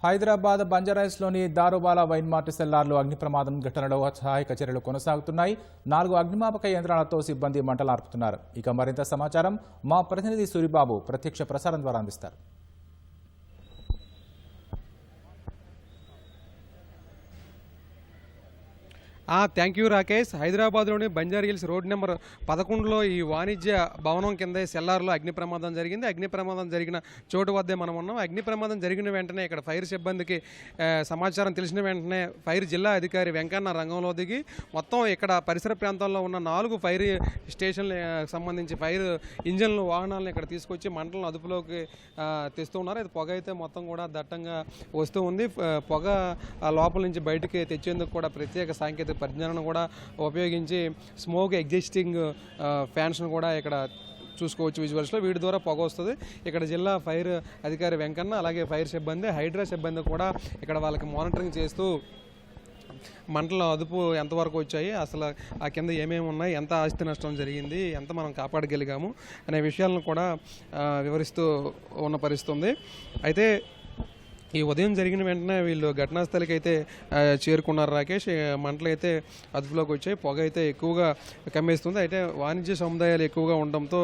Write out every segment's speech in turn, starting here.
Hyderabad బంజారాహిల్స్లోని దారుబాలా wine mart సెల్లార్లో అగ్ని ప్రమాదం ఘటనలో సహాయక చర్యలు కొనసాగుతున్నాయి. 4 అగ్నిమాపక యంత్రాలతో సిబ్బంది మంటలు ఆర్పుతున్నారు. ఇక మరింత సమాచారం మా ప్రతినిధి సూరిబాబు ప్రత్యక్ష ప్రసారం ద్వారా అందిస్తారు. Thank you Rakesh. హైదరాబాద్లోని బంజారాహిల్స్ రోడ్ నెంబర్ 11లో ఈ వాణిజ్య భవనం కింద సెల్లార్లో అగ్ని ప్రమాదం జరిగింది. అగ్ని ప్రమాదం జరిగిన చోటు వద్దే మనం ఉన్నాం. అగ్ని ప్రమాదం జరిగిన వెంటనే ఇక్కడ ఫైర్ సిబ్బందికి సమాచారం తెలిసిన వెంటనే ఫైర్ జిల్లా అధికారి వెంకన్న రంగంలో దిగి మొత్తం ఇక్కడ పరిసర ప్రాంతాల్లో ఉన్న 4 ఫైర్ స్టేషన్లకు సంబంధించి ఫైర్ ఇంజన్లు వాహనాలను ఇక్కడ తీసుకొచ్చి మంటలను అదుపులోకి తెస్తున్నారు. అది పొగ అయితే మొత్తం కూడా దట్టంగా వస్తూ ఉంది. పొగ లోపల నుంచి బయటికి తెచ్చేందుకు కూడా ప్రత్యేక సాంకేతిక పరిజ్ఞానం కూడా ఉపయోగించి స్మోక్ ఎగ్జిస్టింగ్ ఫ్యాన్స్ను కూడా ఇక్కడ చూసుకోవచ్చు విజువల్స్లో. వీటి ద్వారా పొగ వస్తుంది. ఇక్కడ జిల్లా ఫైర్ అధికారి వెంకన్న అలాగే ఫైర్ సిబ్బంది హైడ్రా సిబ్బంది కూడా ఇక్కడ వాళ్ళకి మానిటరింగ్ చేస్తూ మంటల అదుపు ఎంతవరకు వచ్చాయి, అసలు ఆ కింద ఏమేమి ఉన్నాయి, ఎంత ఆస్తి నష్టం జరిగింది, ఎంత మనం కాపాడగలిగాము అనే విషయాలను కూడా వివరిస్తూ ఉన్న పరిస్థితి ఉంది. అయితే ఈ ఉదయం జరిగిన వెంటనే వీళ్ళు ఘటనాస్థలికి అయితే చేరుకున్నారు రాకేష్. మంటలు అయితే అదుపులోకి వచ్చాయి. పొగ అయితే ఎక్కువగా కమ్మేస్తుంది. అయితే వాణిజ్య సముదాయాలు ఎక్కువగా ఉండడంతో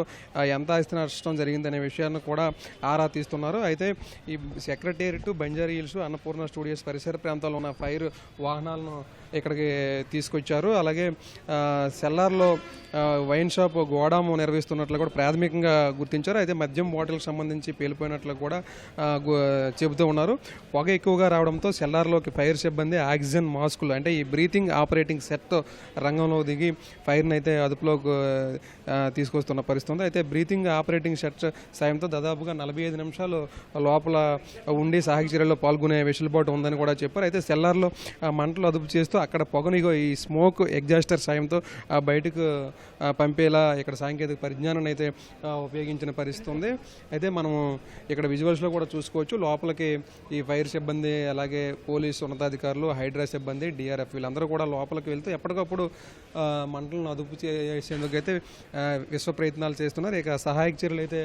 ఎంత ఆస్తి నష్టం జరిగిందనే విషయాన్ని కూడా ఆరా తీస్తున్నారు. అయితే ఈ సెక్రటేరియట్, బంజారాహిల్స్, అన్నపూర్ణ స్టూడియోస్ పరిసర ప్రాంతాల్లో ఉన్న ఫైర్ వాహనాలను ఇక్కడికి తీసుకొచ్చారు. అలాగే సెల్లార్లో వైన్ షాప్ గోడాము నిర్వహిస్తున్నట్లు కూడా ప్రాథమికంగా గుర్తించారు. అయితే మద్యం బాటిల్కి సంబంధించి పేలిపోయినట్లు కూడా చెబుతూ ఉన్నారు. పొగ ఎక్కువగా రావడంతో సెల్లార్లోకి ఫైర్ సిబ్బంది ఆక్సిజన్ మాస్కులు అంటే ఈ బ్రీతింగ్ ఆపరేటింగ్ సెట్ రంగంలో దిగి ఫైర్ని అయితే అదుపులోకి తీసుకొస్తున్న పరిస్థితి ఉంది. అయితే బ్రీతింగ్ ఆపరేటింగ్ సెట్ సాయంతో దాదాపుగా 45 నిమిషాలు లోపల ఉండి సహాయక చర్యల్లో పాల్గొనే వెసులుబాటు ఉందని కూడా చెప్పారు. అయితే సెల్లార్లో మంటలు అదుపు చేస్తూ అక్కడ పొగనిగో ఈ స్మోక్ ఎగ్జాస్టర్ సాయంతో బయటకు పంపేలా ఇక్కడ సాంకేతిక పరిజ్ఞానాన్ని అయితే ఉపయోగించిన పరిస్థితి ఉంది. అయితే మనము ఇక్కడ విజువల్స్లో కూడా చూసుకోవచ్చు. లోపలికి ఈ ఫైర్ సిబ్బంది అలాగే పోలీసు ఉన్నతాధికారులు, హైడ్రా సిబ్బంది, డిఆర్ఎఫ్ వీళ్ళందరూ కూడా లోపలికి వెళ్తూ ఎప్పటికప్పుడు మంటలను అదుపు చేసేందుకు అయితే విశ్వ ప్రయత్నాలు చేస్తున్నారు. ఇక సహాయక చర్యలు అయితే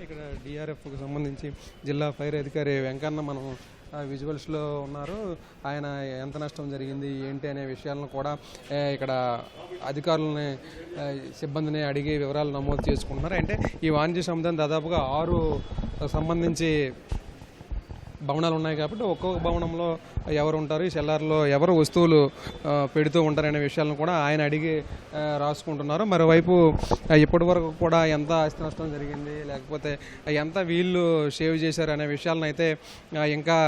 ఇక్కడ డిఆర్ఎఫ్కి సంబంధించి జిల్లా ఫైర్ అధికారి వెంకన్న మనం విజువల్స్లో ఉన్నారు. ఆయన ఎంత నష్టం జరిగింది ఏంటి అనే విషయాలను కూడా ఇక్కడ అధికారులని సిబ్బందిని అడిగి వివరాలు నమోదు చేసుకుంటున్నారు. అంటే ఈ వాణిజ్య సముదాయం దాదాపుగా 6 సంబంధించి భవనాలు ఉన్నాయి కాబట్టి ఒక్కొక్క భవనంలో ఎవరు ఉంటారు, ఈ సెల్లార్లో ఎవరు వస్తువులు పెడుతూ ఉంటారనే విషయాలను కూడా ఆయన అడిగి రాసుకుంటున్నారు. మరోవైపు ఇప్పటి వరకు కూడా ఎంత ఆస్తి నష్టం జరిగింది లేకపోతే ఎంత వీళ్ళు సేవ్ చేశారు అనే విషయాలను అయితే ఇంకా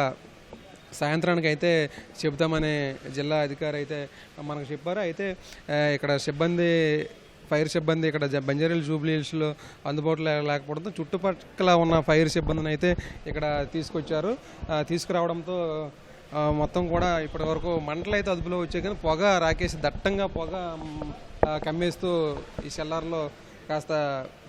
సాయంత్రానికి అయితే చెబుతామని జిల్లా అధికారి అయితే మనకు చెప్పారు. అయితే ఇక్కడ సిబ్బంది ఫైర్ సిబ్బంది ఇక్కడ బంజారాహిల్స్ జూబ్లీహిల్స్లో అందుబాటులో లేకపోవడంతో చుట్టుపక్కల ఉన్న ఫైర్ సిబ్బందిని అయితే ఇక్కడ తీసుకొచ్చారు. తీసుకురావడంతో మొత్తం కూడా ఇప్పటి వరకు మంటలు అయితే అదుపులో వచ్చాయి. కానీ పొగ రాకేసి దట్టంగా పొగ కమ్మేస్తూ ఈ సెల్లార్లో కాస్త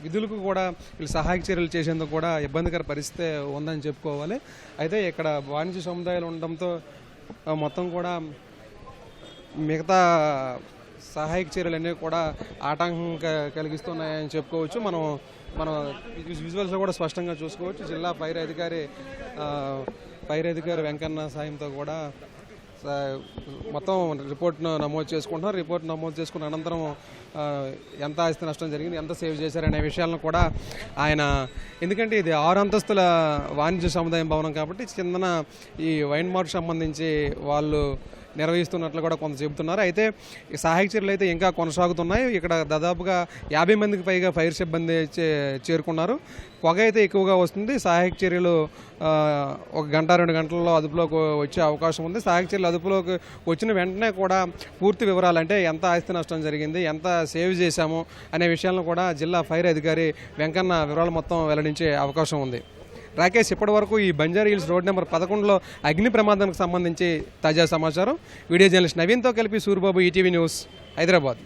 విధులకు కూడా వీళ్ళు సహాయక చర్యలు చేసేందుకు కూడా ఇబ్బందికర పరిస్థితి ఉందని చెప్పుకోవాలి. అయితే ఇక్కడ వాణిజ్య సముదాయాలు ఉండడంతో మొత్తం కూడా మిగతా సహాయక చర్యలన్నీ కూడా ఆటంకం కలిగిస్తున్నాయని చెప్పుకోవచ్చు. మనం విజువల్స్లో కూడా స్పష్టంగా చూసుకోవచ్చు. జిల్లా ఫైర్ అధికారి వెంకన్న సాయంతో కూడా మొత్తం రిపోర్ట్ను నమోదు చేసుకుంటున్నారు. రిపోర్ట్ నమోదు చేసుకున్న అనంతరం ఎంత ఆస్తి నష్టం జరిగింది, ఎంత సేవ్ చేశారనే విషయాలను కూడా ఆయన, ఎందుకంటే ఇది 6 అంతస్తుల వాణిజ్య సముదాయం భవనం కాబట్టి కిందన ఈ వైన్ మార్ట్ సంబంధించి వాళ్ళు నిర్వహిస్తున్నట్లు కూడా కొంత చెబుతున్నారు. అయితే ఈ సహాయక చర్యలు అయితే ఇంకా కొనసాగుతున్నాయి. ఇక్కడ దాదాపుగా 50 మందికి పైగా ఫైర్ సిబ్బంది చేరుకున్నారు. పొగ అయితే ఎక్కువగా వస్తుంది. సహాయక చర్యలు 1 గంట 2 గంటల్లో అదుపులోకి వచ్చే అవకాశం ఉంది. సహాయక చర్యలు అదుపులోకి వచ్చిన వెంటనే కూడా పూర్తి వివరాలు అంటే ఎంత ఆస్తి నష్టం జరిగింది, ఎంత సేవ్ చేశాము అనే విషయాలను కూడా జిల్లా ఫైర్ అధికారి వెంకన్న వివరాలు మొత్తం వెల్లడించే అవకాశం ఉంది. రాకేష్, ఇప్పటి వరకు ఈ బంజారాహిల్స్ రోడ్ నెంబర్ 11లో అగ్ని ప్రమాదానికి సంబంధించి తాజా సమాచారం. వీడియో జర్నలిస్ట్ నవీన్తో కలిపి సూరిబాబు, ఈటీవీ న్యూస్, హైదరాబాద్.